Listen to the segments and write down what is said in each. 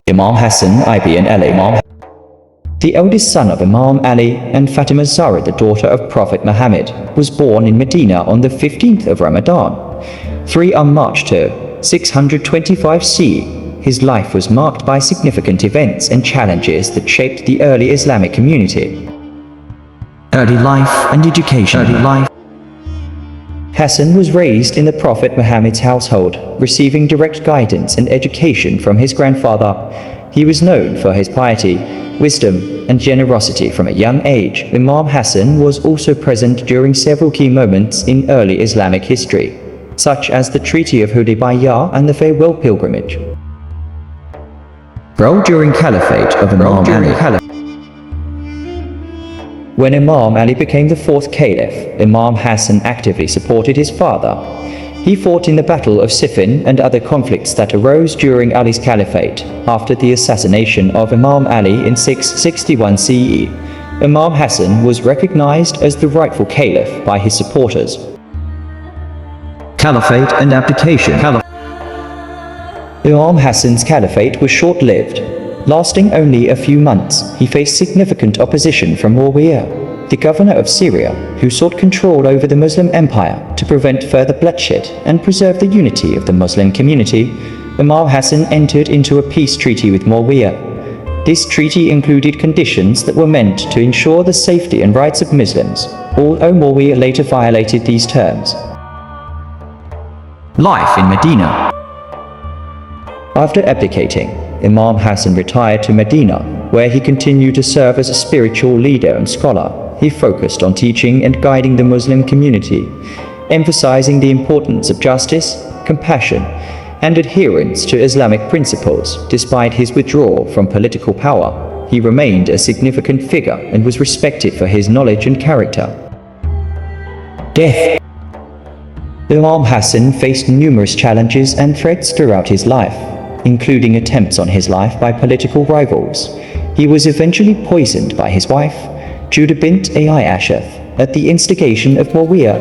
Imam Hassan ibn Ali, the eldest son of Imam Ali and Fatima Zahra, the daughter of Prophet Muhammad, was born in Medina on the 15th of Ramadan, 3 on March to 625 CE. His life was marked by significant events and challenges that shaped the early Islamic community. Early life and education. Hassan was raised in the Prophet Muhammad's household, receiving direct guidance and education from his grandfather. He was known for his piety, wisdom, and generosity from a young age. Imam Hassan was also present during several key moments in early Islamic history, such as the Treaty of Hudaybiyah and the Farewell Pilgrimage. Role during Caliphate of Imam Ali. When Imam Ali became the fourth caliph, Imam Hassan actively supported his father. He fought in the Battle of Siffin and other conflicts that arose during Ali's caliphate. After the assassination of Imam Ali in 661 CE, Imam Hassan was recognized as the rightful caliph by his supporters. Caliphate and abdication. Imam Hassan's caliphate was short-lived. Lasting only a few months, he faced significant opposition from Waqia, the governor of Syria, who sought control over the Muslim empire to prevent further bloodshed and preserve the unity of the Muslim community. Imam Hassan entered into a peace treaty with Waqia. This treaty included conditions that were meant to ensure the safety and rights of Muslims, although Waqia later violated these terms. Life in Medina. After abdicating, Imam Hassan retired to Medina, where he continued to serve as a spiritual leader and scholar. He focused on teaching and guiding the Muslim community, emphasizing the importance of justice, compassion, and adherence to Islamic principles. Despite his withdrawal from political power, he remained a significant figure and was respected for his knowledge and character. Death. Imam Hassan faced numerous challenges and threats throughout his life, including attempts on his life by political rivals. He was eventually poisoned by his wife, Judah bint Ai Asheth, at the instigation of Waqia.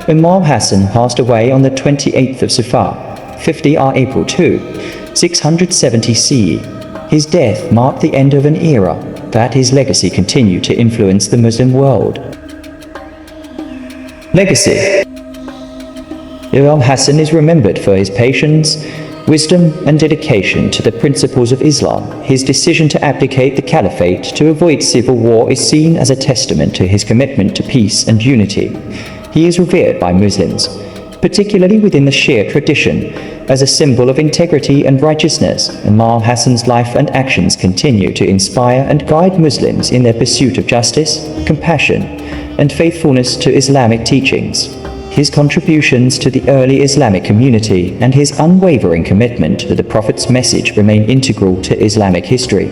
Imam Hassan passed away on the 28th of Safar, 50 April 2, 670 CE. His death marked the end of an era, but his legacy continued to influence the Muslim world. Legacy. Imam Hassan is remembered for his patience, wisdom, and dedication to the principles of Islam. His decision to abdicate the caliphate to avoid civil war is seen as a testament to his commitment to peace and unity. He is revered by Muslims, particularly within the Shia tradition, as a symbol of integrity and righteousness. Imam Hassan's life and actions continue to inspire and guide Muslims in their pursuit of justice, compassion, and faithfulness to Islamic teachings. His contributions to the early Islamic community and his unwavering commitment to the Prophet's message remain integral to Islamic history.